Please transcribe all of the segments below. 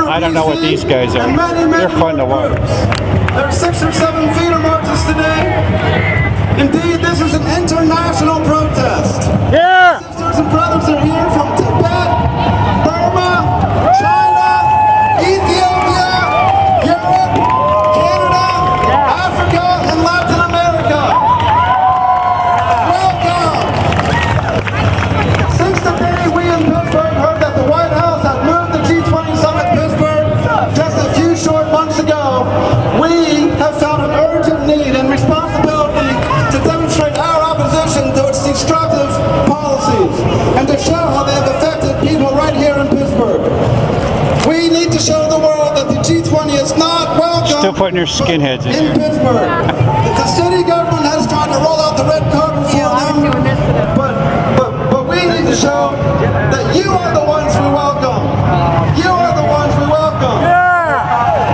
I don't know what these guys are. They're fun to watch. There are 6 or 7 feeder marches today. Indeed, this is an international protest. Yeah! Sisters and brothers are here from Tibet, Burma, China, Ethiopia, Europe, Canada, Africa, and Latin America. Welcome! Since the day we in Pittsburgh heard that the White House had moved the G20 summit Pittsburgh just a few short months ago, we have found an urgent need and responsibility to demonstrate our opposition to its destructive policies and to show how they have affected people right here in Pittsburgh. We need to show the world that the G20 is not welcome. Still putting your skinheads in Pittsburgh. The city government has tried to roll out the red carpet for them, but we need to show that you are the ones we welcome. You are the ones we welcome.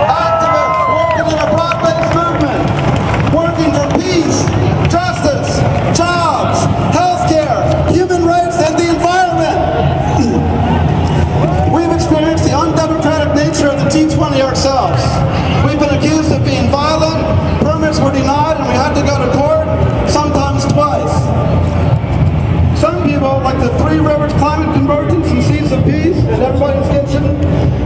Activists working in a broad-based movement, working for peace, justice, jobs, healthcare, human rights, and the environment. We've experienced the undemocratic nature of the G20 ourselves. We've been accused of being violent, permits were denied, and we had to go to court, sometimes twice. Some people, like the Three Rivers Climate Convergence and Seeds of Peace in everybody's kitchen,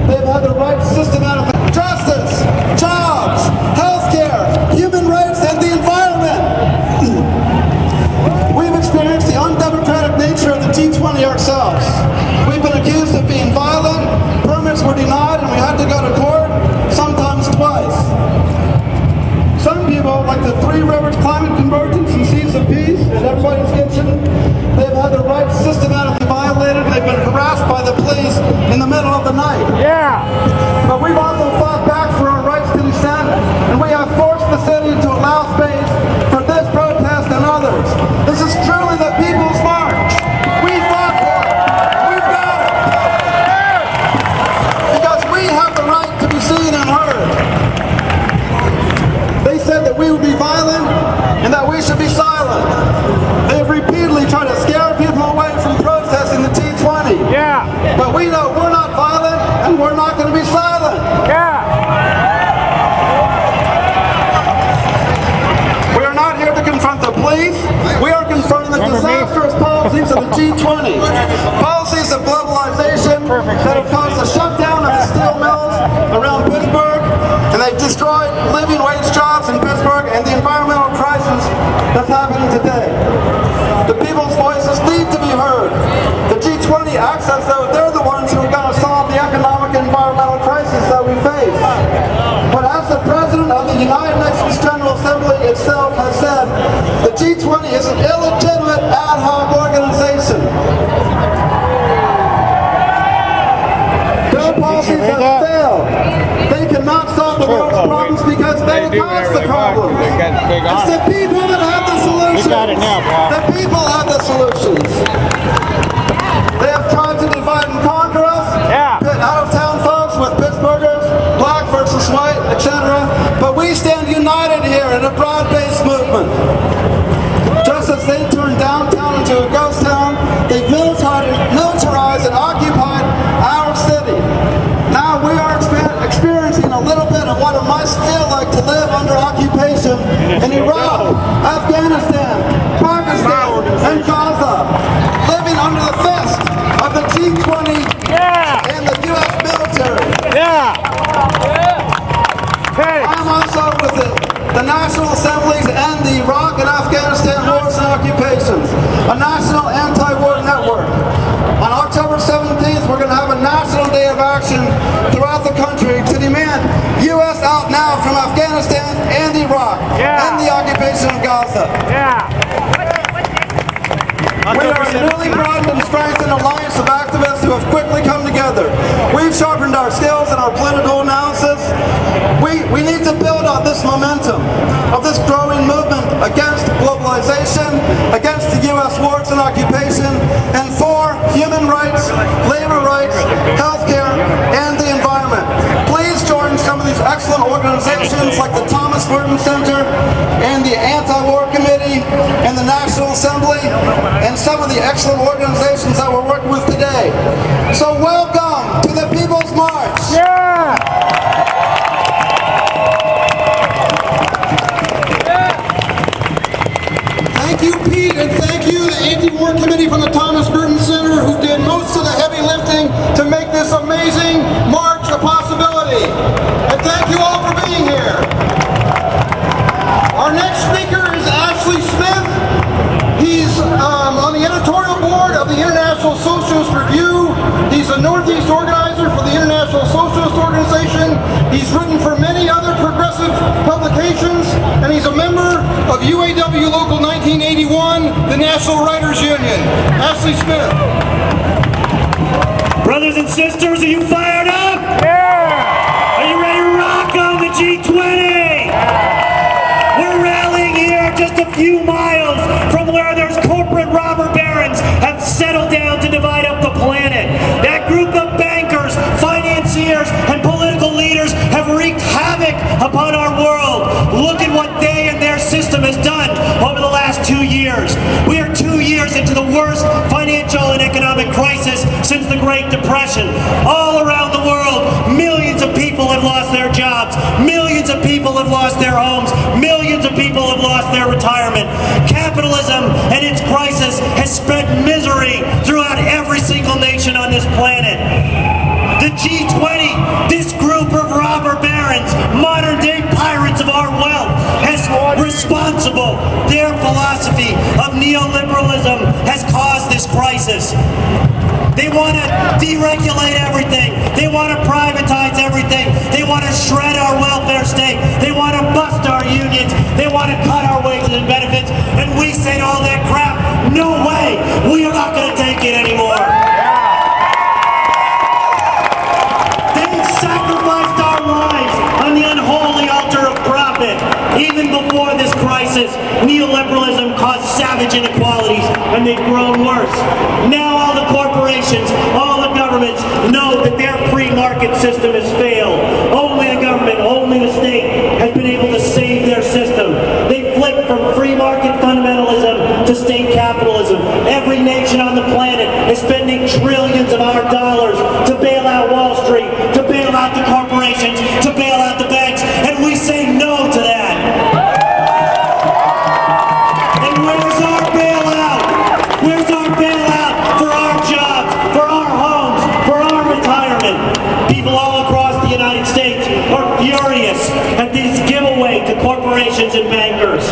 they've had their rights systematically. Justice, jobs, healthcare, human rights, and the environment. We've experienced the undemocratic nature of the G20 ourselves. We've been accused of being violent, permits were denied, and we had to go to court, sometimes twice. Some people, like the Three Rivers Climate Convergence and Seeds of Peace in everybody's kitchen, they've had their rights systematically violated. They've been harassed by the police in the middle of the night. Yeah! But we've also fought back for our rights to dissent, and we have forced the city to allow space for this protest and others. This is truly the People's March. We fought for it. We've got it. Because we have the right to be seen and heard. They said that we would be violent and that we should be silent. They have repeatedly tried to scare people away from protesting the G20. Yeah! But we know we're not violent and we're not going to be silent. Yeah! We are not here to confront the police. We are confronting the disastrous policies of the G20. Policies of globalization that have caused the shutdown of the steel mills around Pittsburgh, and they've destroyed living wage jobs in Pittsburgh and the environmental crisis that's happening today. The people's voices need to be heard. The G20 acts as though they're the ones who are going to solve the economic and environmental crisis that we face. But as the President of the United Nations General Assembly itself has said, the G20 is an illegitimate ad hoc organization policies have failed. They cannot solve the world's problems because they cause the problems. It's the people that have the solutions. We got it now, bro. The people have the solutions. They have tried to divide and conquer us. Pit out-of-town folks with Pittsburghers, black versus white, etc. But we stand united here in a broad-based movement. Just as they turned downtown into a ghost town, they've militarized and occupied our city. Now we are experiencing a little bit of what it must feel like to live under occupation in Iraq, Afghanistan, Pakistan, and Gaza, living under the fist of the G20 and the U.S. military. I'm also with the National Assemblies and the Iraq and Afghanistan wars and occupations, a national anti-war network. On October 17th, we're going to have a national day of action throughout the country to demand U.S. out now from Afghanistan and Iraq and the occupation of Gaza. We are a newly broadened and strengthened alliance of activists who have quickly come together. We've sharpened our skills and our political analysis. We need to build on this momentum of this growing movement against globalization, against the U.S. wars and occupation, and for human rights, labor rights, healthcare, and the environment. Please join some of these excellent organizations like the Thomas Burton Center and the Anti-War Committee and the National Assembly and some of the excellent organizations that we're working with today. So welcome to the People's March. Thank you, Pete, and thank you, the Anti-War Committee from the Thomas Burton Center, who did most of the heavy lifting to make this amazing march a possibility. And thank you all for being here. Our next speaker is Ashley Smith. He's on the editorial board of the International Socialist Review. He's a Northeast organizer for the International Socialist Organization. He's written for many other progressive publications, and he's a member of UAW Local 1981, the National Writers Union. Ashley Smith. Brothers and sisters, are you fired up? Are you ready to rock on the G20? We're rallying here just a few miles from where there's corporate robber barons have settled down to divide up the planet. That group of bankers, financiers, and political leaders have wreaked havoc upon our world. Look at what they and their system has done over the last 2 years. We are 2 years into the worst financial and economic crisis since the Great Depression. All around the world, millions of people have lost their jobs. Millions of people have lost their homes. Millions of people have lost their retirement. Capitalism and its crisis has spread misery throughout every single nation on this planet. The G20, this group of robber barons, modern-day pirates of our wealth, has responsible. Their philosophy of neoliberalism has caused this crisis. They want to deregulate everything. They want to privatize everything. They want to shred our welfare state. They want to bust our unions. They want to cut our wages and benefits. And we say to all that crap, no way. We are not going to take it anymore. They've sacrificed our lives on the unholy altar of profit. Even before this crisis, neoliberalism caused savage inequalities, and they've grown worse. Now all the corporations, all the governments know that their free market system has failed. Only the government, only the state has been able to save their system. They flipped from free market fundamentalism to state capitalism. Every nation on the planet is spending trillions of our dollars to bail out Wall Street, to bail out the corporations, to bail out the banks, and we say no to that. And where's our bailout? Where's our bailout for our jobs, for our homes, for our retirement? People all across the United States are furious at this giveaway to corporations and bankers.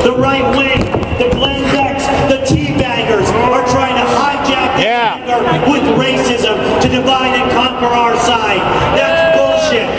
The right wing, the Glenn Becks, the teabaggers are trying to hijack the anger with racism to divide and conquer our side. That's bullshit.